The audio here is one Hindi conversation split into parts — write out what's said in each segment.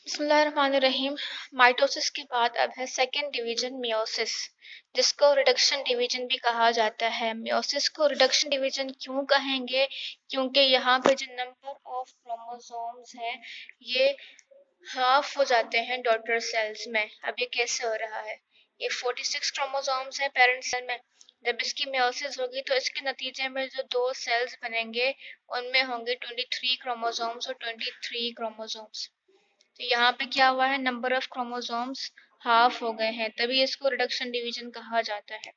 बिस्मिल्लाहिर्रहमानिर्रहीम। माइटोसिस के बाद अब है सेकेंड डिवीजन मियोसिस, जिसको रिडक्शन डिवीजन भी कहा जाता है। मियोसिस को रिडक्शन डिवीजन क्यों कहेंगे? क्योंकि यहाँ पे जो नंबर ऑफ क्रोमोसोम्स है ये हाफ हो जाते हैं डॉटर सेल्स में। अब ये कैसे हो रहा है? ये 46 क्रोमोसोम्स है पेरेंट सेल में। जब इसकी मियोसिस होगी तो इसके नतीजे में जो दो सेल्स बनेंगे उनमें होंगे 23 क्रोमोसोम्स और 23 क्रोमोसोम्स। तो यहाँ पे क्या हुआ है, नंबर ऑफ क्रोमोसोम्स हाफ हो गए हैं, तभी इसको रिडक्शन डिवीजन कहा जाता है।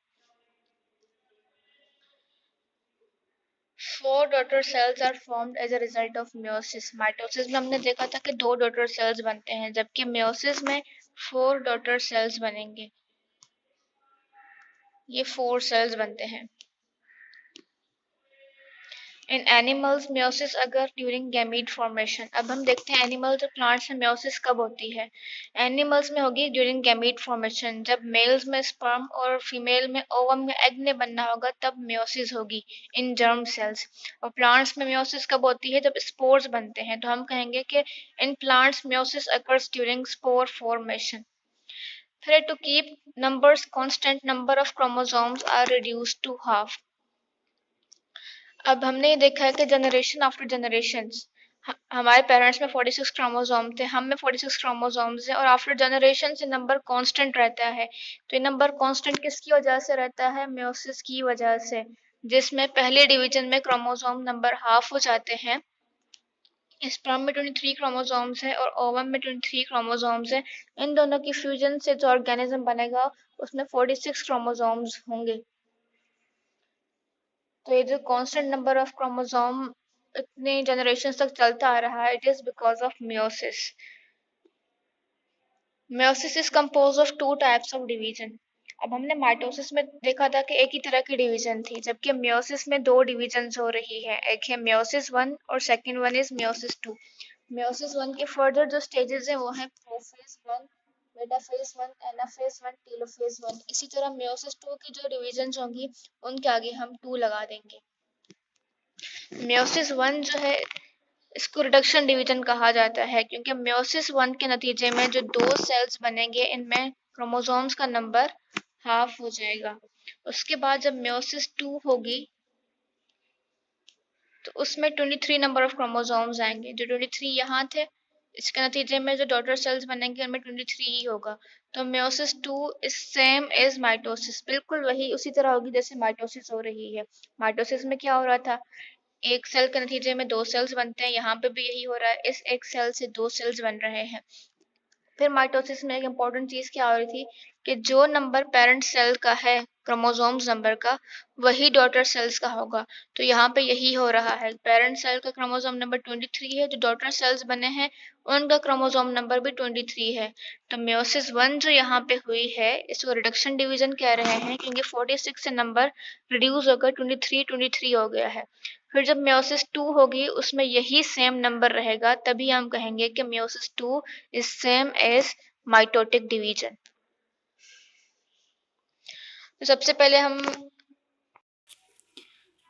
4 daughter cells are formed as a result of meiosis. Mitosis में हमने देखा था कि 2 डॉटर सेल्स बनते हैं, जबकि मियोसिस में 4 डॉटर सेल्स बनेंगे। ये 4 सेल्स बनते हैं। इन एनिमल्स मियोसिस अगर ड्यूरिंग गैमीट फॉर्मेशन। अब हम देखते हैं एनिमल्स और प्लांट्स में मियोसिस कब होती है। एनिमल्स में होगी ड्यूरिंग गैमीट फॉर्मेशन, जब मेल्स में स्पर्म और फीमेल में ओवम में एग ने बनना होगा तब मियोसिस होगी इन जर्म सेल्स। और प्लांट्स में मियोसिस कब होती है? जब स्पोर्स बनते हैं। तो हम कहेंगे कि इन plants meiosis occurs during spore formation. फिर to keep numbers constant, number of chromosomes are reduced to half. अब हमने ये देखा है कि जनरेशन आफ्टर जनरेशन हमारे पेरेंट्स में 46 क्रोमोसोम थे, हम में 46 क्रोमोसोम्स हैं, और आफ्टर जनरेशन से नंबर कांस्टेंट रहता है। तो ये नंबर कांस्टेंट किसकी वजह से रहता है? मियोसिस की वजह से, जिसमें पहले डिवीजन में क्रोमोसोम नंबर हाफ हो जाते हैं। स्पर्म में 23 क्रोमोसोम्स है और ओवम में 23 क्रोमोसोम्स है। इन दोनों की फ्यूजन से जो ऑर्गेनिज्म बनेगा उसमें 46 क्रोमोसोम्स होंगे। तो ये जो कांस्टेंट नंबर ऑफ क्रोमोसोम इतने जनरेशन तक चलता आ रहा है, it is because of meiosis. Meiosis is compose of 2 types of division. अब हमने माइटोसिस में देखा था कि एक ही तरह की डिवीजन थी, जबकि मियोसिस में 2 डिवीजन हो रही है। एक है मियोसिस 1 और second one is meiosis 2। Meiosis 1 के फर्दर जो स्टेजेस है वो है प्रोफेज 1, मेटाफेज 1, एनाफेज 1, टेलोफेज 1। इसी तरह मियोसिस 2 की जो डिवीजन होंगी उनके आगे हम 2 लगा देंगे। मियोसिस 1 जो है इसको रिडक्शन डिवीजन कहा जाता है, क्योंकि मियोसिस 1 के नतीजे में जो 2 सेल्स बनेंगे इनमें क्रोमोसोम्स का नंबर हाफ हो जाएगा। उसके बाद जब मियोसिस 2 होगी तो उसमें 23 नंबर ऑफ क्रोमोसोम्स आएंगे। जो 23 यहाँ थे, इसके नतीजे में जो डॉटर सेल्स बनेंगे उनमें 23 ही होगा। तो meiosis 2 is same as mitosis, बिल्कुल वही उसी तरह होगी जैसे माइटोसिस हो रही है। माइटोसिस में क्या हो रहा था, एक सेल के नतीजे में 2 सेल्स बनते हैं, यहाँ पे भी यही हो रहा है, इस एक सेल से 2 सेल्स बन रहे हैं। फिर माइटोसिस में एक इम्पॉर्टेंट चीज क्या हो रही थी कि जो नंबर पेरेंट सेल का है क्रोमोसोम्स नंबर का, वही डॉटर सेल्स का होगा। तो यहाँ पे यही हो रहा है, पेरेंट सेल का क्रोमोसोम नंबर 23 है, जो डॉटर सेल्स बने हैं उनका क्रोमोसोम नंबर भी 23 है। तो मियोसिस 1 जो यहाँ पे हुई है इसको रिडक्शन डिवीजन कह रहे हैं, क्योंकि 46 से नंबर रिड्यूस होकर 23 हो गया है। फिर जब मियोसिस 2 होगी उसमें यही सेम नंबर रहेगा, तभी हम कहेंगे कि meiosis 2 is same as mitotic division. तो सबसे पहले हम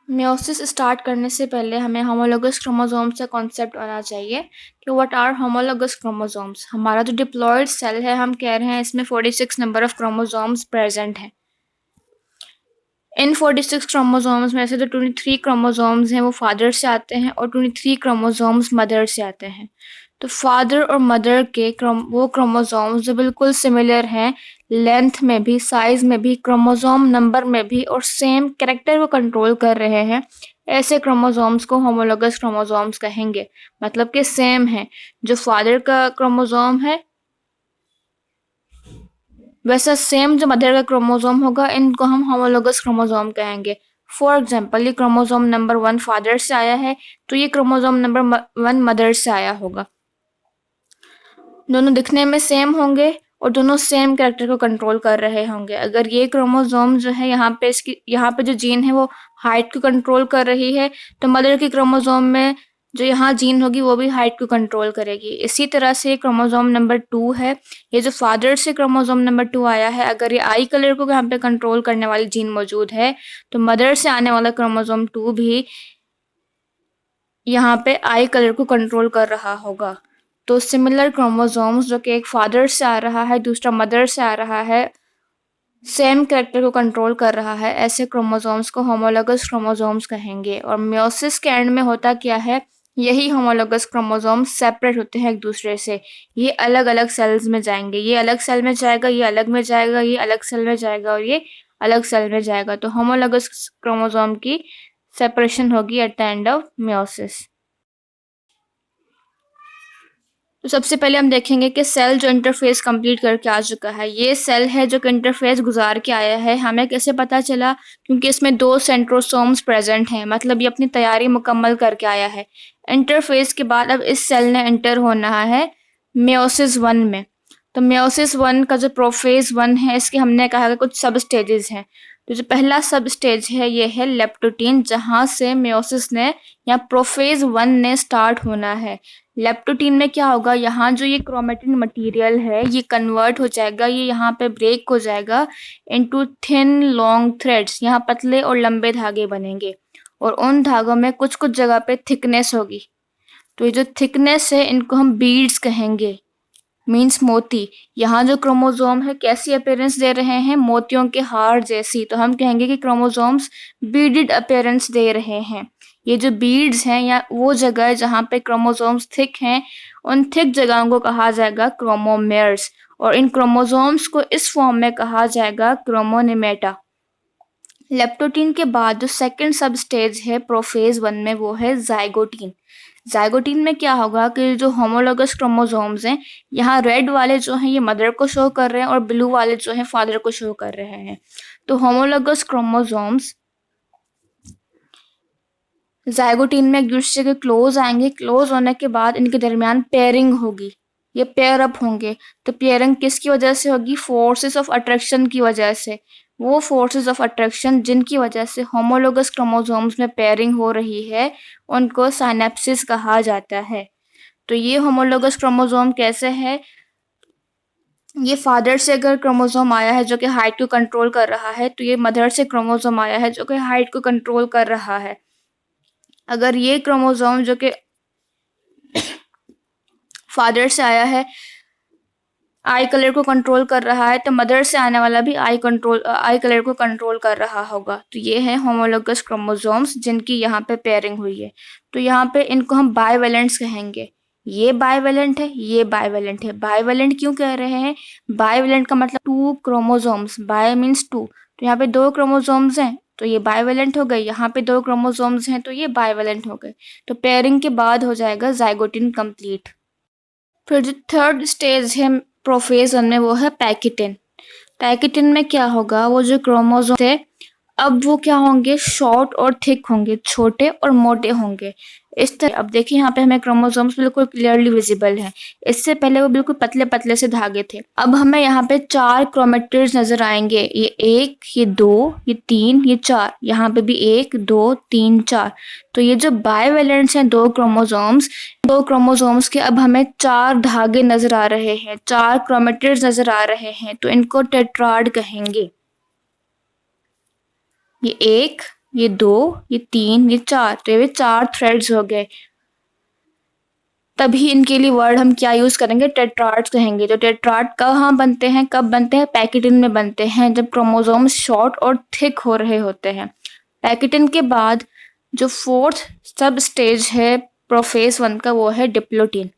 मियोसिस स्टार्ट करने से पहले हमें होमोलोगस क्रोमोसोम्स का कॉन्सेप्ट आना चाहिए कि व्हाट आर होमोलोगस क्रोमोसोम्स। हमारा जो डिप्लॉयड सेल है, हम कह रहे हैं इसमें 46 नंबर ऑफ क्रोमोसोम्स प्रेजेंट हैं। इन 46 क्रोमोसोम्स में से जो 23 क्रोमोसोम्स हैं वो फादर से आते हैं और 23 क्रोमोसोम्स मदर से आते हैं। तो फादर और मदर के वो क्रोमोसोम्स जो बिल्कुल सिमिलर हैं, लेंथ में भी, साइज में भी, क्रोमोसोम नंबर में भी, और सेम कैरेक्टर को कंट्रोल कर रहे हैं, ऐसे क्रोमोसोम्स को होमोलोगस क्रोमोसोम्स कहेंगे। मतलब कि सेम है, जो फादर का क्रोमोसोम है वैसा सेम जो मदर का क्रोमोसोम होगा, इनको हम होमोलोगस क्रोमोसोम कहेंगे। फॉर एग्जाम्पल, ये क्रोमोसोम नंबर 1 फादर से आया है तो ये क्रोमोसोम नंबर 1 मदर से आया होगा। दोनों दिखने में सेम होंगे और दोनों सेम कैरेक्टर को कंट्रोल कर रहे होंगे। अगर ये क्रोमोसोम जो है यहाँ पे जो जीन है वो हाइट को कंट्रोल कर रही है, तो मदर की क्रोमोसोम में जो यहाँ जीन होगी वो भी हाइट को कंट्रोल करेगी। इसी तरह से क्रोमोसोम नंबर 2 है, ये जो फादर से क्रोमोसोम नंबर 2 आया है, अगर ये आई कलर को यहाँ पे कंट्रोल करने वाली जीन मौजूद है, तो मदर से आने वाला क्रोमोसोम 2 भी यहाँ पे आई कलर को कंट्रोल कर रहा होगा। तो सिमिलर क्रोमोसोम्स जो कि एक फादर से आ रहा है, दूसरा मदर से आ रहा है, सेम कैरेक्टर को कंट्रोल कर रहा है, ऐसे क्रोमोसोम्स को होमोलोगस क्रोमोसोम्स कहेंगे। और मियोसिस के एंड में होता क्या है, यही होमोलोगस क्रोमोसोम्स सेपरेट होते हैं एक दूसरे से। ये अलग अलग सेल्स में जाएंगे, ये अलग सेल में जाएगा, ये अलग में जाएगा, ये अलग सेल में जाएगा और ये अलग सेल में जाएगा। तो होमोलोगस क्रोमोसोम की सेपरेशन होगी at the end of meiosis. तो सबसे पहले हम देखेंगे कि सेल जो इंटरफेस कंप्लीट करके आ चुका है, ये सेल है जो कि इंटरफेस गुजार के आया है। हमें कैसे पता चला? क्योंकि इसमें 2 सेंट्रोसोम्स प्रेजेंट हैं, मतलब ये अपनी तैयारी मुकम्मल करके आया है। इंटरफेस के बाद अब इस सेल ने एंटर होना है मेयोसिस 1 में। तो मेयोसिस 1 का जो प्रोफेज 1 है, इसके हमने कहा कि कुछ सब स्टेजेस हैं। तो जो पहला सब स्टेज है ये है लेप्टोटीन, जहाँ से मेयोसिस ने या प्रोफेज 1 ने स्टार्ट होना है। लेप्टोटीन में क्या होगा, यहाँ जो ये क्रोमेटिन मटेरियल है ये कन्वर्ट हो जाएगा, ये यहाँ पे ब्रेक हो जाएगा इनटू थिन लॉन्ग थ्रेड्स। यहाँ पतले और लंबे धागे बनेंगे और उन धागों में कुछ कुछ जगह पे थिकनेस होगी। तो ये जो थिकनेस है इनको हम बीड्स कहेंगे, मीन्स मोती। यहाँ जो क्रोमोसोम है कैसी अपीयरेंस दे रहे हैं, मोतियों के हार जैसी। तो हम कहेंगे कि क्रोमोसोम्स बीडेड अपीयरेंस दे रहे हैं। ये जो बीड्स हैं या वो जगह है जहाँ पे क्रोमोसोम्स थिक हैं, उन थिक जगहों को कहा जाएगा क्रोमोमेर्स। और इन क्रोमोसोम्स को इस फॉर्म में कहा जाएगा क्रोमोनिमेटा। लेप्टोटीन के बाद जो सेकंड सब स्टेज है प्रोफेज 1 में, वो है जाइगोटीन। जाइगोटीन में क्या होगा कि जो होमोलोगस क्रोमोसोम्स हैं, यहाँ रेड वाले जो हैं ये मदर को शो कर रहे हैं और ब्लू वाले जो हैं फादर को शो कर रहे हैं। तो होमोलोगस क्रोमोसोम्स जाइगोटीन में एक दूसरे के क्लोज आएंगे। क्लोज होने के बाद इनके दरमियान पेयरिंग होगी, ये पेयर अप होंगे। तो पेयरिंग किसकी वजह से होगी? फोर्सेस ऑफ अट्रैक्शन की वजह से। वो फोर्सेस ऑफ अट्रैक्शन जिनकी वजह से होमोलोगस क्रोमोसोम्स में पेयरिंग हो रही है, उनको साइनेप्सिस कहा जाता है। तो ये होमोलोगस क्रोमोसोम कैसे है? ये फादर से अगर क्रोमोसोम आया है जो कि हाइट को कंट्रोल कर रहा है, तो ये मदर से क्रोमोसोम आया है जो कि हाइट को कंट्रोल कर रहा है। अगर ये क्रोमोसोम जो कि फादर से आया है आई कलर को कंट्रोल कर रहा है, तो मदर से आने वाला भी आई कलर को कंट्रोल कर रहा होगा। तो ये है होमोलोगस क्रोमोसोम्स जिनकी यहाँ पे पेयरिंग हुई है। तो यहाँ पे इनको हम बाइवेलेंट्स कहेंगे। ये बाइवेलेंट है, ये बाइवेलेंट है। बाइवेलेंट क्यों कह रहे हैं? बाइवेलेंट का मतलब 2 क्रोमोसोम्स, बाय मीन्स 2। तो यहाँ पे 2 क्रोमोसोम्स हैं तो ये बाइवेलेंट हो गए, यहाँ पे 2 क्रोमोसोम्स हैं तो ये बाइवेलेंट हो गए। तो पेयरिंग के बाद हो जाएगा जाइगोटिन कंप्लीट। फिर जो थर्ड स्टेज है प्रोफेज 1 में, वो है पैकिटिन। पैकिटिन में क्या होगा, वो जो क्रोमोसोम थे अब वो क्या होंगे, शॉर्ट और थिक होंगे, छोटे और मोटे होंगे। इस तरह अब देखिए यहाँ पे हमें क्रोमोसोम्स बिल्कुल क्लियरली विजिबल हैं। इससे पहले वो बिल्कुल पतले पतले से धागे थे। अब हमें यहाँ पे 4 क्रोमेटिड्स नजर आएंगे, ये 1, ये 2, ये 3, ये 4। यहाँ पे भी 1, 2, 3, 4। तो ये जो बाइवेलेंट्स हैं 2 क्रोमोसोम्स के अब हमें 4 धागे नजर आ रहे हैं, 4 क्रोमेटिड्स नजर आ रहे हैं। तो इनको टेट्राड कहेंगे। ये 1, ये 2, ये 3, ये 4। तो ये 4 थ्रेड्स हो गए। तभी इनके लिए वर्ड हम क्या यूज करेंगे, टेट्राड्स कहेंगे। तो टेट्राड कहाँ बनते हैं, कब बनते हैं? पैकिटिन में बनते हैं, जब क्रोमोसोम्स शॉर्ट और थिक हो रहे होते हैं। पैकिटिन के बाद जो फोर्थ सब स्टेज है प्रोफेज 1 का, वो है डिप्लोटीन।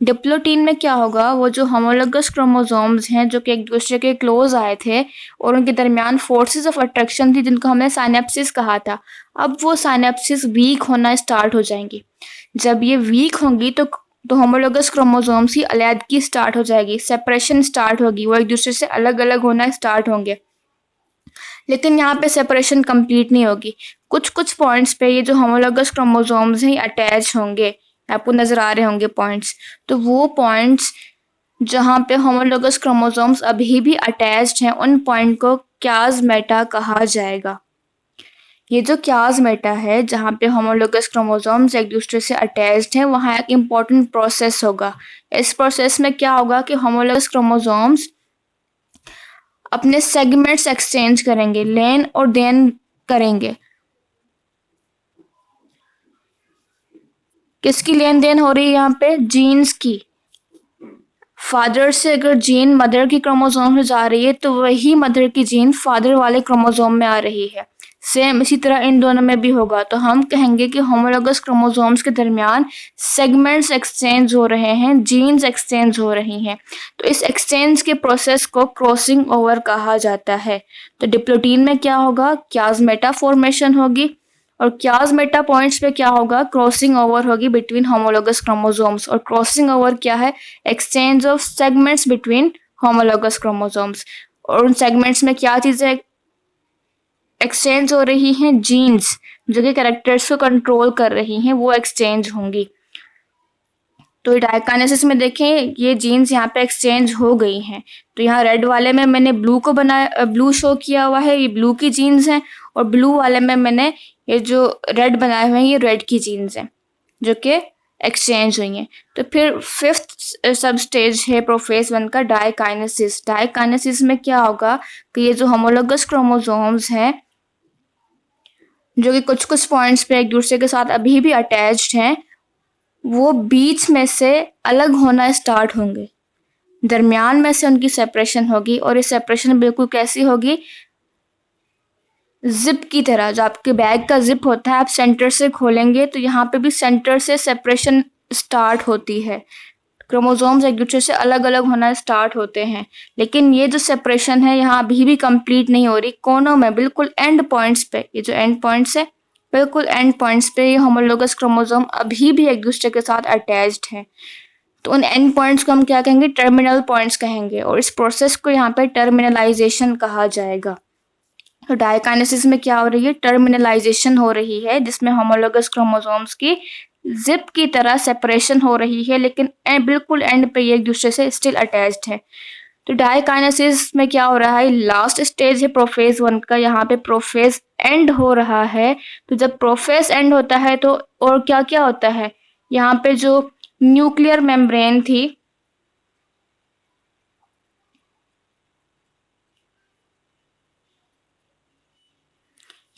डिप्लोटीन में क्या होगा, वो जो होमोलोगस क्रोमोसोम्स हैं जो कि एक दूसरे के क्लोज आए थे और उनके दरमियान फोर्सेस ऑफ अट्रैक्शन थी जिनको हमने साइनेप्सिस कहा था, अब वो साइनेप्सिस वीक होना स्टार्ट हो जाएंगी। जब ये वीक होंगी तो होमोलोगस क्रोमोसोम्स की अलैदगी स्टार्ट हो जाएगी, सेपरेशन स्टार्ट होगी, वो एक दूसरे से अलग अलग होना स्टार्ट होंगे। लेकिन यहाँ पे सेपरेशन कंप्लीट नहीं होगी। कुछ कुछ पॉइंट्स पे ये जो होमोलोगस क्रोमोसोम्स हैं अटैच होंगे, आपको नजर आ रहे होंगे पॉइंट्स। तो वो पॉइंट्स जहाँ पे होमोलोगस क्रोमोसोम्स अभी भी अटैच्ड हैं, उन पॉइंट को क्याज़मेटा कहा जाएगा। ये जो क्याज़मेटा है जहाँ पे होमोलोगस क्रोमोसोम्स एक दूसरे से अटैच्ड हैं, वहाँ एक इम्पॉर्टेंट प्रोसेस होगा। इस प्रोसेस में क्या होगा कि होमोलोगस क्रोमोसोम्स अपने सेगमेंट्स एक्सचेंज करेंगे, लेन और देन करेंगे। किसकी लेन देन हो रही है यहाँ पे? जीन्स की। फादर से अगर जीन मदर की क्रोमोसोम में जा रही है तो वही मदर की जीन फादर वाले क्रोमोसोम में आ रही है। सेम इसी तरह इन दोनों में भी होगा। तो हम कहेंगे कि होमोलोगस क्रोमोसोम्स के दरमियान सेगमेंट्स एक्सचेंज हो रहे हैं, जीन्स एक्सचेंज हो रही हैं। तो इस एक्सचेंज के प्रोसेस को क्रॉसिंग ओवर कहा जाता है। तो डिप्लोटीन में क्या होगा, क्याज़मेटा फॉर्मेशन होगी, और क्याज़मेटा पॉइंट्स पे क्या होगा, क्रॉसिंग ओवर होगी बिटवीन होमोलोगस क्रोमोसोम्स। और क्रॉसिंग ओवर क्या है, exchange of segments between homologous chromosomes. और उन सेगमेंट्स में क्या चीजें एक्सचेंज हो रही हैं, जीन्स जो कि कैरेक्टर्स को कंट्रोल कर रही हैं वो एक्सचेंज होंगी। तो डायकाइनेसिस में देखें ये जीन्स यहाँ पे एक्सचेंज हो गई हैं। तो यहाँ रेड वाले में मैंने ब्लू को बनाया, ब्लू शो किया हुआ है, ये ब्लू की जीन्स हैं। और ब्लू वाले में मैंने ये जो रेड बनाए हुए हैं ये रेड की जीन्स हैं जो कि एक्सचेंज हुई हैं। तो फिर फिफ्थ सब स्टेज है प्रोफेज 1 का, डायकाइनेसिस। डायकाइनेसिस में क्या होगा कि ये जो होमोलोगस क्रोमोसोम्स हैं जो कि कुछ कुछ पॉइंट्स पे एक दूसरे के साथ अभी भी अटैच्ड हैं, वो बीच में से अलग होना स्टार्ट होंगे, दरमियान में से उनकी सेपरेशन होगी। और ये सेपरेशन बिल्कुल कैसी होगी, जिप की तरह। जो आपके बैग का जिप होता है, आप सेंटर से खोलेंगे तो यहाँ पे भी सेंटर से सेपरेशन स्टार्ट होती है। क्रोमोसोम्स एक दूसरे से अलग अलग होना स्टार्ट होते हैं। लेकिन ये जो सेपरेशन है यहाँ अभी भी कंप्लीट नहीं हो रही। कोनों में बिल्कुल एंड पॉइंट्स पे, ये जो एंड पॉइंट्स है बिल्कुल एंड पॉइंट्स पे ये होमोलोगस क्रोमोसोम अभी भी एक दूसरे के साथ अटैच्ड हैं। तो उन एंड पॉइंट्स को हम क्या कहेंगे, टर्मिनल पॉइंट्स कहेंगे। और इस प्रोसेस को यहाँ पे टर्मिनलाइजेशन कहा जाएगा। तो डायकाइनेसिस में क्या हो रही है, टर्मिनलाइजेशन हो रही है, जिसमें होमोलोगस क्रोमोसोम्स की जिप की तरह सेपरेशन हो रही है, लेकिन बिल्कुल एंड पे ये एक दूसरे से स्टिल अटैच्ड है। तो डायकाइनेसिस में क्या हो रहा है, लास्ट स्टेज है प्रोफेज 1 का, यहाँ पे प्रोफेज एंड हो रहा है। तो जब प्रोफेज एंड होता है तो और क्या क्या होता है, यहाँ पे जो न्यूक्लियर मेम्ब्रेन थी,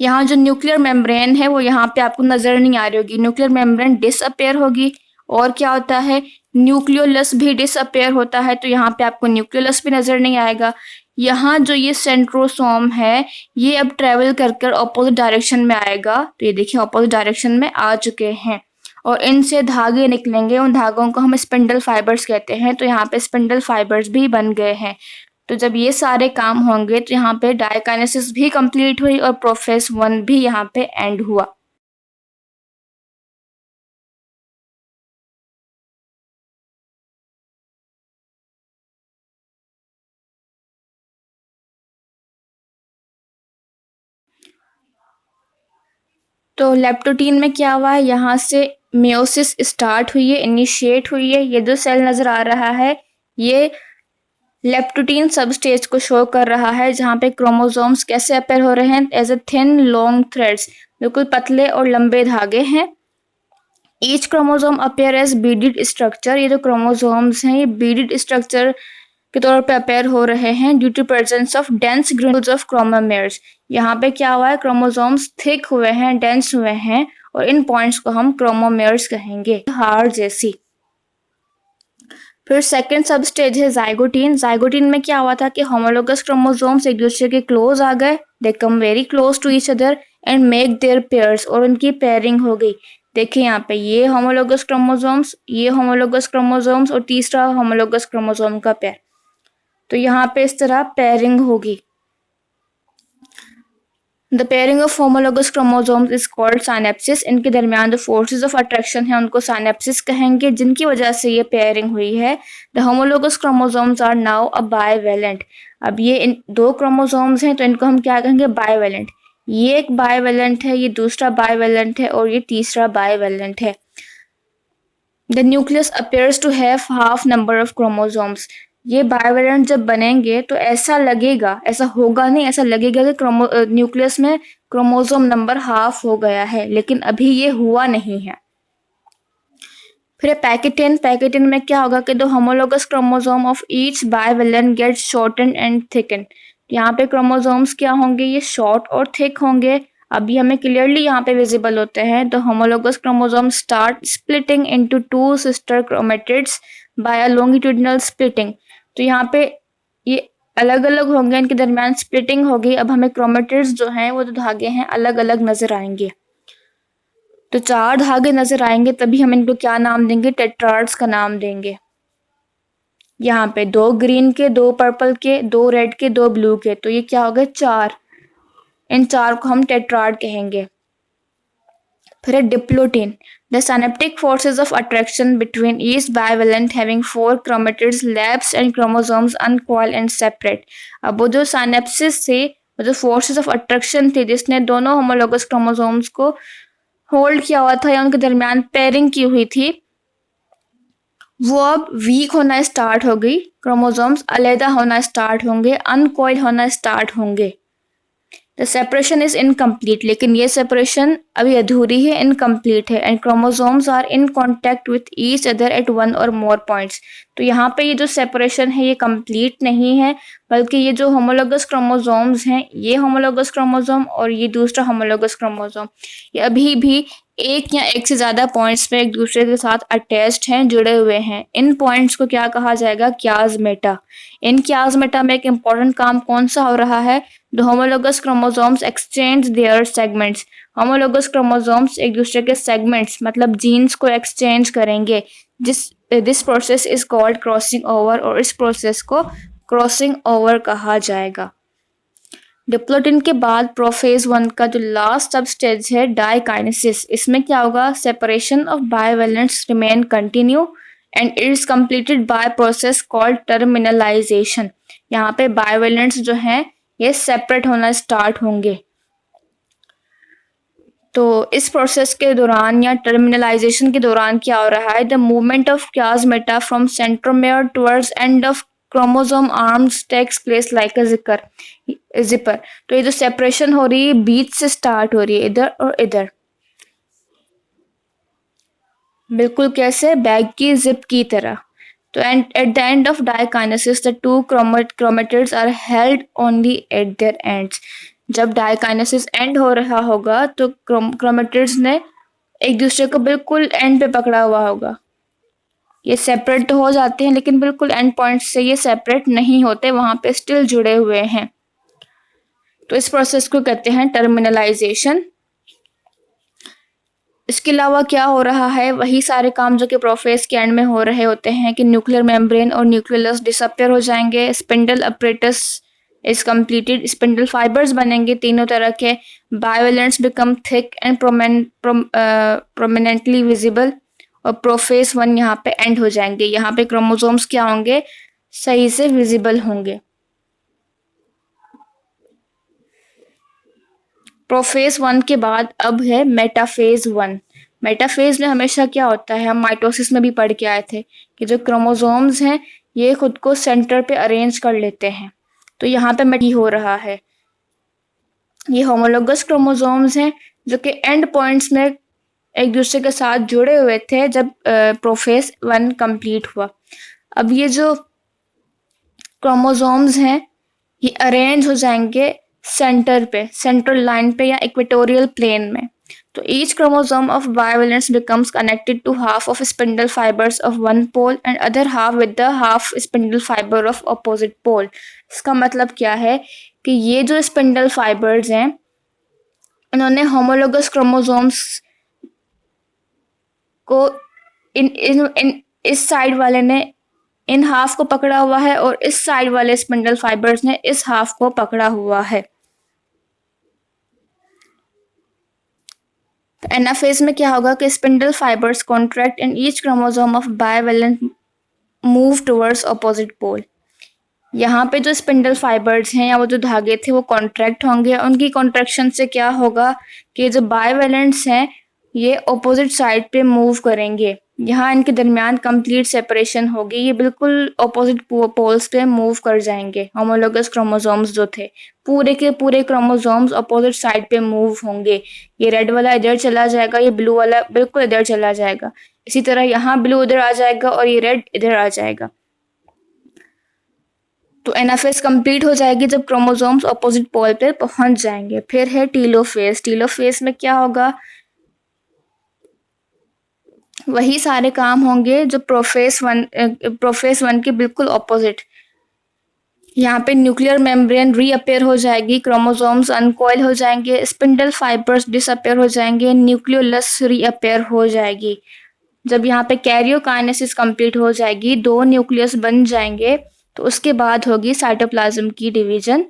यहाँ जो न्यूक्लियर मेम्ब्रेन है वो यहाँ पे आपको नजर नहीं आ रही होगी, न्यूक्लियर मेम्ब्रेन डिसअपेयर होगी। और क्या होता है, न्यूक्लियोलस भी डिसअपेयर होता है। तो यहाँ पे आपको न्यूक्लियोलस भी नजर नहीं आएगा। यहाँ जो ये सेंट्रोसोम है ये अब ट्रेवल कर कर अपोजिट डायरेक्शन में आएगा। तो ये देखिए अपोजिट डायरेक्शन में आ चुके हैं और इनसे धागे निकलेंगे। उन धागों को हम स्पिंडल फाइबर्स कहते हैं। तो यहाँ पे स्पिंडल फाइबर्स भी बन गए हैं। तो जब ये सारे काम होंगे तो यहाँ पे डायकाइनेसिस भी कंप्लीट हुई और प्रोफेज 1 भी यहाँ पे एंड हुआ। तो लेप्टोटीन में क्या हुआ है, यहाँ से मेयोसिस स्टार्ट हुई है, इनिशिएट हुई है। ये जो सेल नजर आ रहा है ये लेप्टोटीन सब स्टेज को शो कर रहा है, जहाँ पे क्रोमोसोम्स कैसे अपेयर हो रहे हैं, as a thin long threads, बिल्कुल पतले और लंबे धागे हैं। Each chromosome appear as beaded structure. ये जो क्रोमोसोम्स हैं ये बीडिड स्ट्रक्चर के तौर पे अपेयर हो रहे हैं due to presence of dense granules of chromomeres. यहाँ पे क्या हुआ है, क्रोमोसोम्स थिक हुए हैं, डेंस हुए हैं, और इन पॉइंट्स को हम क्रोमोमेर्स कहेंगे, हार जैसी। फिर सेकेंड सब स्टेज है जाइगोटीन। जाइगोटीन में क्या हुआ था कि होमोलोगस क्रोमोसोम्स एक दूसरे के क्लोज आ गए, they come very close to each other and make their pairs, और उनकी पेयरिंग हो गई। देखिए यहाँ पे ये होमोलोगस क्रोमोसोम्स, ये होमोलोगस क्रोमोसोम्स और तीसरा होमोलोगस क्रोमोसोम का पेयर। तो यहाँ पे इस तरह पेयरिंग होगी। The pairing of homologous chromosomes is called synapsis. इनके दरमियान जो फोर्सेस ऑफ अट्रैक्शन है उनको साइनेप्सिस कहेंगे, जिनकी वजह से ये पेयरिंग हुई है। The homologous chromosomes are now a bivalent. अब ये इन दो क्रोमोसोम्स हैं तो इनको हम क्या कहेंगे, बाइवेलेंट। ये एक बाइवेलेंट है, ये दूसरा बाइवेलेंट है, और ये तीसरा बाइवेलेंट है। The nucleus appears to have half number of chromosomes. ये बाइवेलेंट जब बनेंगे तो ऐसा लगेगा, ऐसा होगा नहीं, ऐसा लगेगा कि न्यूक्लियस में क्रोमोसोम नंबर हाफ हो गया है, लेकिन अभी ये हुआ नहीं है। फिर पैकेटिन। पैकेटिन में क्या होगा कि the homologous chromosome of each bivalent gets shorten and thicken. यहाँ पे क्रोमोसोम्स क्या होंगे, ये शॉर्ट और थिक होंगे। अभी हमें क्लियरली यहाँ पे विजिबल होते हैं। The homologous chromosome start splitting into two sister chromatids by a longitudinal splitting. तो यहाँ पे ये अलग अलग होंगे, इनके दरमियान स्प्लिटिंग होगी। अब हमें क्रोमेटिड्स जो हैं वो जो धागे हैं अलग अलग नजर आएंगे। तो 4 धागे नजर आएंगे तभी हम इनको क्या नाम देंगे, टेट्राड्स का नाम देंगे। यहाँ पे 2 ग्रीन के, 2 पर्पल के, 2 रेड के, 2 ब्लू के, तो ये क्या हो गए 4। इन 4 को हम टेट्राड कहेंगे। फिर है diplotene. The synaptic forces of attraction between each bivalent having 4 chromatids lapse and chromosomes uncoil and separate. अब वो जो साइनेप्सिस थे, वो जो फोर्सेस ऑफ अट्रैक्शन थे जिसने दोनों होमोलोगस क्रोमोसोम्स को होल्ड किया हुआ था या उनके दरमियान पेयरिंग की हुई थी, वो अब वीक होना स्टार्ट हो गई। क्रोमोसोम्स अलहदा होना स्टार्ट होंगे, अनकॉइल होना स्टार्ट होंगे। द सेपरेशन इज इनकम्प्लीट, लेकिन ये सेपरेशन अभी अधूरी है, इनकम्प्लीट है। And chromosomes are in contact with each other at 1 और मोर पॉइंट्स। तो यहाँ पे ये जो सेपरेशन है ये कंप्लीट नहीं है, बल्कि ये जो होमोलोगस क्रोमोसोम्स हैं, ये होमोलोगस क्रोमोसोम और ये दूसरा होमोलोगस क्रोमोसोम, ये अभी भी एक या एक से ज्यादा पॉइंट्स पे एक दूसरे के साथ अटैच्ड हैं, जुड़े हुए हैं। इन पॉइंट्स को क्या कहा जाएगा, क्याज़मेटा। इन क्याज़मेटा में एक इंपॉर्टेंट काम कौन सा हो रहा है, the homologous chromosomes exchange there segments. Homologous chromosomes एक दूसरे के सेगमेंट्स मतलब जीन्स को एक्सचेंज करेंगे। This process is called crossing over, और इस प्रोसेस को क्रॉसिंग ओवर कहा जाएगा। डिप्लोटिन के बाद प्रोफेज 1 का जो लास्ट सब स्टेज है डाइकाइनेसिस। इसमें क्या होगा, separation of bivalents remain continue and it is completed by process called terminalisation. यहाँ पे बाइवेलेंट्स जो हैं ये सेपरेट होना स्टार्ट होंगे। तो इस प्रोसेस के दौरान या टर्मिनलाइजेशन के दौरान क्या हो रहा है, the movement of chiasmata from centromere towards end of chromosome arms takes place like a zipper. तो ये जो सेपरेशन हो रही है बीच से स्टार्ट हो रही है, इधर और इधर, बिल्कुल कैसे, बैग की जिप की तरह। तो at the end of dikinesis the two chromatids are held only at their ends। जब डाइकाइनेसिस एंड हो रहा होगा तो क्रोमेटिड्स ने एक दूसरे को बिल्कुल एंड पे पकड़ा हुआ होगा। ये सेपरेट तो हो जाते हैं लेकिन बिल्कुल एंड पॉइंट से ये सेपरेट नहीं होते, वहां पे स्टिल जुड़े हुए हैं। तो इस प्रोसेस को कहते हैं टर्मिनलाइजेशन। इसके अलावा क्या हो रहा है, वही सारे काम जो कि प्रोफेज के एंड में हो रहे होते हैं कि न्यूक्लियर मेम्ब्रेन और न्यूक्लियस डिसअपियर हो जाएंगे, spindle apparatus is completed, spindle fibres बनेंगे तीनों तरह के, bivalents become thick and prominently visible, और प्रोफेज 1 यहाँ पे एंड हो जाएंगे। यहाँ पे क्रोमोसोम्स क्या होंगे, सही से विजिबल होंगे। प्रोफेज 1 के बाद अब है मेटाफेज 1। मेटाफेज में हमेशा क्या होता है, हम माइटोसिस में भी पढ़ के आए थे कि जो क्रोमोसोम्स हैं ये खुद को सेंटर पे अरेंज कर लेते हैं। तो यहाँ पे मेटी हो रहा है, ये होमोलोगस क्रोमोसोम्स हैं जो कि एंड पॉइंट्स में एक दूसरे के साथ जुड़े हुए थे जब प्रोफेज 1 कंप्लीट हुआ। अब ये जो क्रोमोसोम्स हैं ये अरेंज हो जाएंगे सेंटर पे, सेंट्रल लाइन पे या इक्वेटोरियल प्लेन में। तो each chromosome of bivalents becomes connected to half of spindle fibres of one pole and other half with the half spindle fibre of opposite pole. इसका मतलब क्या है कि ये जो स्पिंडल फाइबर्स हैं इन्होंने होमोलोगस क्रोमोसोम्स को इन इस साइड वाले ने इन हाफ को पकड़ा हुआ है और इस साइड वाले स्पिंडल फाइबर्स ने इस हाफ को पकड़ा हुआ है। तो एनाफेज में क्या होगा कि spindle fibres contract and each chromosome of bivalent move towards opposite pole. यहाँ पे जो स्पिंडल फाइबर्स हैं या वो जो धागे थे वो कॉन्ट्रैक्ट होंगे, उनकी कॉन्ट्रैक्शन से क्या होगा कि जो बाइवेलेंट्स हैं ये अपोजिट साइड पे मूव करेंगे। यहाँ इनके दरमियान कंप्लीट सेपरेशन होगी, ये बिल्कुल अपोजिट पोल्स पे मूव कर जाएंगे। होमोलोगस क्रोमोसोम्स जो थे पूरे के पूरे क्रोमोसोम्स अपोजिट साइड पे मूव होंगे। ये रेड वाला इधर चला जाएगा, ये ब्लू वाला बिल्कुल इधर चला जाएगा, इसी तरह यहाँ ब्लू इधर आ जाएगा और ये रेड इधर आ जाएगा। तो एनाफेज कंप्लीट हो जाएगी जब क्रोमोसोम्स अपोजिट पोल पे पहुंच जाएंगे। फिर है टीलोफेज। टीलोफेज में क्या होगा वही सारे काम होंगे जो प्रोफेस वन के बिल्कुल ऑपोजिट। यहाँ पे न्यूक्लियर मेम्ब्रेन रीअपेयर हो जाएगी, क्रोमोसोम्स अनकॉइल हो जाएंगे, स्पिंडल फाइबर्स डिसअपेयर हो जाएंगे, न्यूक्लियोलस रीअपेयर हो जाएगी। जब यहाँ पे कैरियोकाइनेसिस कंप्लीट हो जाएगी, 2 न्यूक्लियस बन जाएंगे, तो उसके बाद होगी साइटोप्लाज्म की डिवीजन।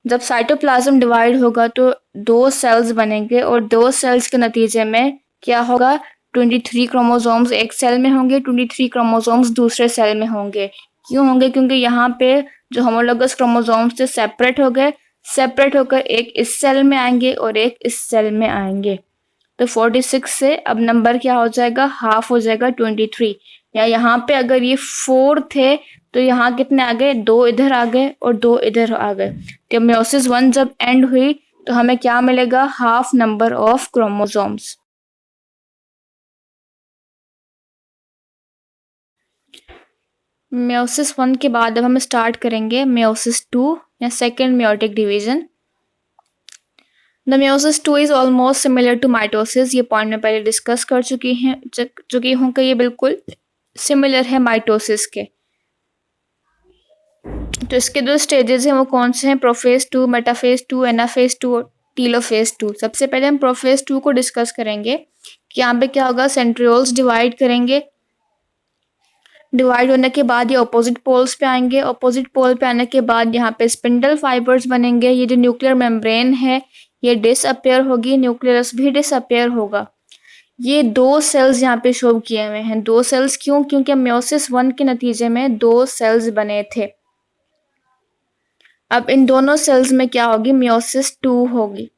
जब साइटोप्लाज्म डिवाइड होगा तो 2 सेल्स बनेंगे और 2 सेल्स के नतीजे में क्या होगा, 23 क्रोमोसोम्स एक सेल में होंगे, 23 क्रोमोसोम्स दूसरे सेल में होंगे। क्यों होंगे? क्योंकि यहाँ पे जो होमोलोगस क्रोमोसोम्स थे सेपरेट हो गए, सेपरेट होकर एक इस सेल में आएंगे और एक इस सेल में आएंगे। तो 46 से अब नंबर क्या हो जाएगा, हाफ हो जाएगा 23। या यहाँ पे अगर ये 4 थे तो यहाँ कितने आ गए, 2 इधर आ गए और 2 इधर आ गए। तो मेयोसिस 1 जब एंड हुई तो हमें क्या मिलेगा, half number of chromosomes. Meiosis 1 के बाद अब हम स्टार्ट करेंगे मेयोसिस 2 या second meiotic division. The meiosis 2 is almost similar to mitosis. ये पॉइंट मैं पहले डिस्कस कर चुकी हूँ कि ये बिल्कुल सिमिलर है माइटोसिस के। तो इसके जो स्टेजेस हैं वो कौन से हैं, प्रोफेज 2, मेटाफेज 2, एनाफेज 2 और टीलोफेज 2। सबसे पहले हम प्रोफेज 2 को डिस्कस करेंगे कि यहाँ पे क्या होगा, सेंट्रियोल्स डिवाइड करेंगे। डिवाइड होने के बाद ये अपोजिट पोल्स पे आएंगे। अपोजिट पोल पे आने के बाद यहाँ पे स्पिंडल फाइबर्स बनेंगे। ये जो न्यूक्लियर मेम्ब्रेन है ये डिसअपेयर होगी, न्यूक्लियस भी डिसअपेयर होगा। ये 2 सेल्स यहाँ पे शो किए हुए हैं। 2 सेल्स क्यों? क्योंकि मेयोसिस 1 के नतीजे में 2 सेल्स बने थे। अब इन दोनों सेल्स में क्या होगी, मेयोसिस 2 होगी।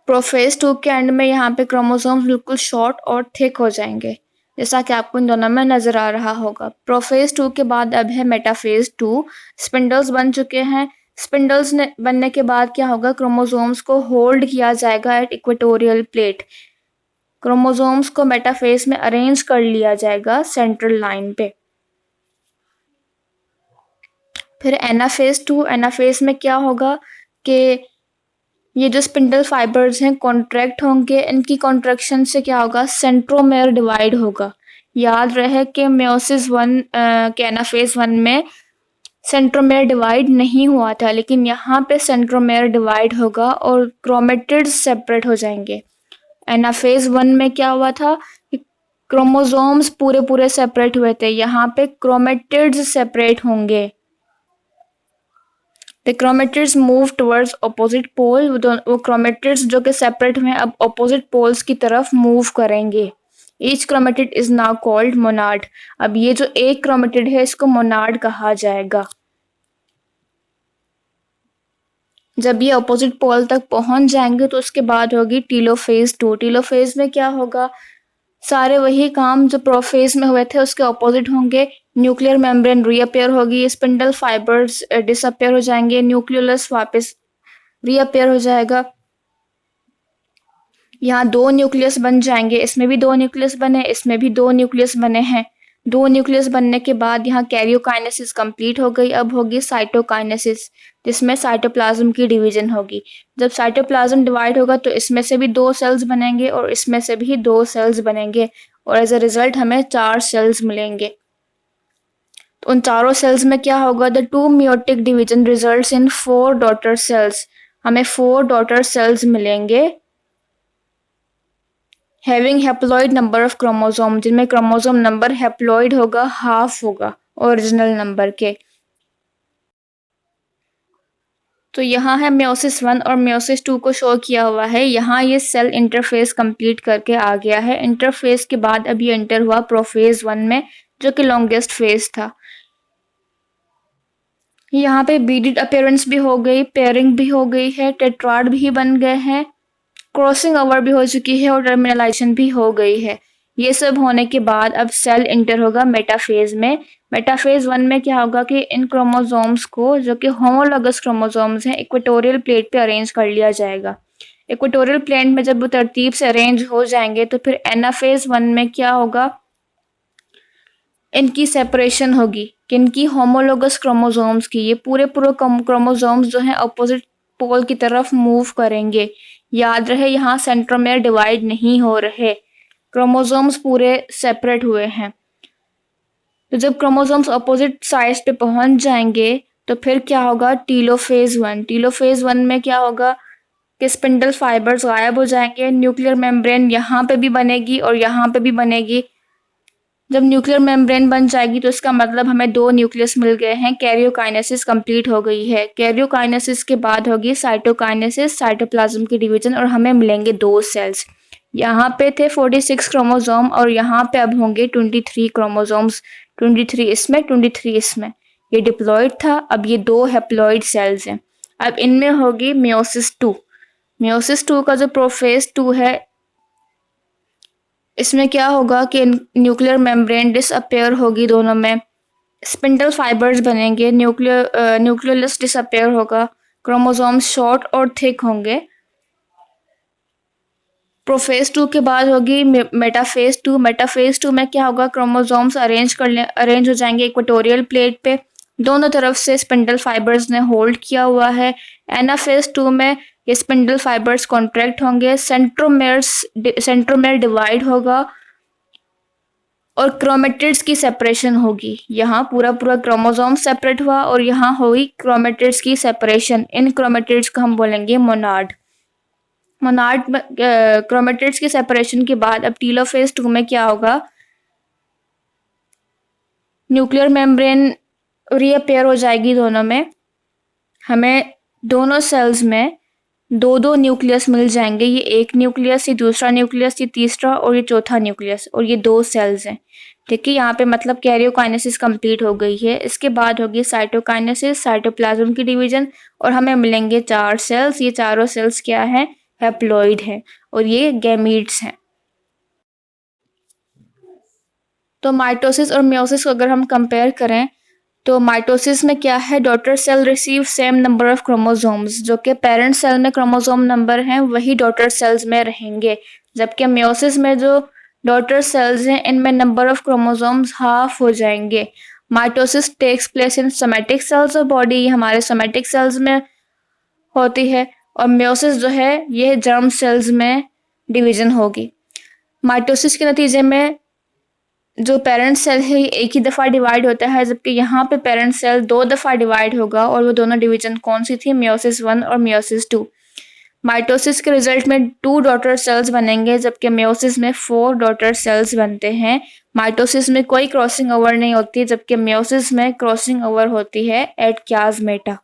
प्रोफेज 2 के एंड में यहाँ पे क्रोमोसोम्स बिल्कुल शॉर्ट और थिक हो जाएंगे, जैसा कि आपको इन दोनों में नजर आ रहा होगा। प्रोफेज 2 के बाद अब है मेटाफेज 2। स्पिंडल्स बन चुके हैं। स्पिंडल्स बनने के बाद क्या होगा, क्रोमोसोम्स को होल्ड किया जाएगा एट इक्वेटोरियल प्लेट। क्रोमोसोम्स को मेटाफेज में अरेंज कर लिया जाएगा सेंट्रल लाइन पे। फिर एनाफेज 2, एनाफेज में क्या होगा कि ये जो स्पिंडल फाइबर्स हैं कॉन्ट्रैक्ट होंगे। इनकी कॉन्ट्रैक्शन से क्या होगा, सेंट्रोमेयर डिवाइड होगा। याद रहे कि मेयोसिस 1 के एनाफेज 1 में सेंट्रोमेयर डिवाइड नहीं हुआ था, लेकिन यहाँ पे सेंट्रोमेयर डिवाइड होगा और क्रोमेटिड्स सेपरेट हो जाएंगे। एनाफेज 1 में क्या हुआ था कि क्रोमोसोम्स पूरे पूरे सेपरेट हुए थे, यहाँ पे क्रोमेटिड्स सेपरेट होंगे। The chromatids move towards opposite pole। वो chromatids जो कि सेपरेट हुए अब opposite poles की तरफ मूव करेंगे। Each chromatid is now called monad। अब ये जो एक chromatid है इसको monad कहा जाएगा। जब ये opposite pole तक पहुंच जाएंगे तो उसके बाद होगी टीलोफेज 2। टीलोफेज में क्या होगा, सारे वही काम जो प्रोफेज में हुए थे उसके ऑपोजिट होंगे। न्यूक्लियर मेम्ब्रेन रीअपेयर होगी, स्पिंडल फाइबर्स डिसअपेयर हो जाएंगे, न्यूक्लियोलस वापस रीअपेयर हो जाएगा। यहाँ 2 न्यूक्लियस बन जाएंगे, इसमें भी 2 न्यूक्लियस बने, इसमें भी 2 न्यूक्लियस बने हैं। 2 न्यूक्लियस बनने के बाद यहाँ कैरियोकाइनेसिस कंप्लीट हो गई। अब होगी साइटोकाइनेसिस, जिसमें साइटोप्लाज्म की डिवीजन होगी। जब साइटोप्लाज्म डिवाइड होगा तो इसमें से भी 2 सेल्स बनेंगे और इसमें से भी 2 सेल्स बनेंगे और एज अ रिजल्ट हमें 4 सेल्स मिलेंगे। तो उन चारों सेल्स में क्या होगा, the 2 meiotic division results in 4 daughter sales. हमें 4 डॉटर सेल्स मिलेंगे having haploid number of chromosome, जिनमें क्रोमोसोम नंबर हैप्लॉइड होगा, हाफ होगा ओरिजिनल नंबर के। तो यहाँ है मेयोसिस 1 और मेयोसिस 2 को शो किया हुआ है। यहाँ ये सेल इंटरफेस कंप्लीट करके आ गया है। इंटरफेस के बाद अब ये एंटर हुआ प्रोफेज 1 में, जो कि लॉन्गेस्ट फेज था। यहाँ पे बीडिड अपीयरेंस भी हो गई, पेयरिंग भी हो गई है, टेट्राड भी बन गए हैं, क्रॉसिंग ओवर भी हो चुकी है और टर्मिनलाइजेशन भी हो गई है। ये सब होने के बाद अब सेल इंटर होगा मेटाफेज में। मेटाफेज 1 में क्या होगा कि इन क्रोमोसोम्स को, जो कि होमोलोगस क्रोमोसोम्स हैं, इक्वेटोरियल प्लेट पे अरेंज कर लिया जाएगा। इक्वेटोरियल प्लेट में जब वो तरतीब से अरेंज हो जाएंगे तो फिर एनाफेज 1 में क्या होगा, इनकी सेपरेशन होगी। किनकी, होमोलोगस क्रोमोसोम्स की। ये पूरे क्रोमोसोम्स जो हैं अपोजिट पोल की तरफ मूव करेंगे। याद रहे यहाँ सेंट्रोमेयर डिवाइड नहीं हो रहे, क्रोमोसोम्स पूरे सेपरेट हुए हैं। तो जब क्रोमोसोम्स अपोजिट साइड्स पे पहुंच जाएंगे तो फिर क्या होगा, टीलोफेज 1। टीलोफेज 1 में क्या होगा कि स्पिंडल फाइबर्स गायब हो जाएंगे, न्यूक्लियर मेम्ब्रेन यहाँ पे भी बनेगी और यहाँ पे भी बनेगी। जब न्यूक्लियर मेम्ब्रेन बन जाएगी तो इसका मतलब हमें 2 न्यूक्लियस मिल गए हैं, कैरियोकाइनेसिस कंप्लीट हो गई है। कैरियोकाइनेसिस के बाद होगी साइटोकाइनेसिस, साइटोप्लाज्म की डिवीजन, और हमें मिलेंगे 2 सेल्स। यहाँ पे थे 46 क्रोमोसोम और यहाँ पे अब होंगे 23 क्रोमोसोम्स, 23 इसमें 23 इसमें। ये डिप्लॉइड था, अब ये 2 हैप्लॉइड सेल्स हैं। अब इनमें होगी मियोसिस 2। मियोसिस 2 का जो प्रोफेज 2 है, इसमें क्या होगा कि न्यूक्लियर मेम्ब्रेन डिसअपेयर होगी दोनों में, स्पिंडल फाइबर्स बनेंगे, न्यूक्लियोलस डिसअपेयर होगा, क्रोमोसोम्स शॉर्ट और थिक होंगे। प्रोफेज 2 के बाद होगी मेटाफेज 2। मेटाफेज 2 में क्या होगा, क्रोमोसोम्स अरेंज हो जाएंगे इक्वेटोरियल प्लेट पे, दोनों तरफ से स्पिंडल फाइबर्स ने होल्ड किया हुआ है। एनाफेज 2 में ये स्पिंडल फाइबर्स कॉन्ट्रैक्ट होंगे, सेंट्रोमेयर डिवाइड होगा और क्रोमेटिड्स की सेपरेशन होगी। यहाँ पूरा पूरा क्रोमोसोम सेपरेट हुआ और यहाँ हुई क्रोमेटिड्स की सेपरेशन। इन क्रोमेटिड्स को हम बोलेंगे मोनाड। क्रोमेटिड्स की सेपरेशन के बाद अब टीलोफेज 2 में क्या होगा, न्यूक्लियर मेम्ब्रेन रीअपेयर हो जाएगी दोनों में, हमें दोनों सेल्स में 2 न्यूक्लियस मिल जाएंगे। ये एक न्यूक्लियस, ये दूसरा न्यूक्लियस, ये तीसरा और ये चौथा न्यूक्लियस, और ये 2 सेल्स हैं। ठीक है, यहाँ पे मतलब कैरियोकाइनेसिस कंप्लीट हो गई है। इसके बाद होगी साइटोकाइनेसिस, साइटोप्लाज्म की डिवीजन, और हमें मिलेंगे 4 सेल्स। ये चारों सेल्स क्या हैं, हैप्लॉइड हैं और ये गैमीट्स हैं। तो माइटोसिस और मियोसिस को अगर हम कंपेयर करें तो माइटोसिस में क्या है, daughter cell receive same number of chromosomes, जो कि पेरेंट सेल में क्रोमोसोम नंबर हैं वही डॉटर सेल्स में रहेंगे। जबकि मियोसिस में जो डॉटर सेल्स हैं इनमें नंबर ऑफ क्रोमोसोम्स हाफ हो जाएंगे। Mitosis takes place in somatic cells of body, ये हमारे सोमैटिक सेल्स में होती है, और मियोसिस जो है ये जर्म सेल्स में डिवीजन होगी। माइटोसिस के नतीजे में जो पेरेंट सेल है ये एक ही दफ़ा डिवाइड होता है, जबकि यहाँ पे पेरेंट सेल 2 दफ़ा डिवाइड होगा, और वो दोनों डिवीजन कौन सी थी, मियोसिस 1 और मियोसिस 2। माइटोसिस के रिजल्ट में 2 डॉटर सेल्स बनेंगे, जबकि मियोसिस में 4 डॉटर सेल्स बनते हैं। माइटोसिस में कोई क्रॉसिंग ओवर नहीं होती, जबकि मियोसिस में क्रॉसिंग ओवर होती है एट कियासमेटा।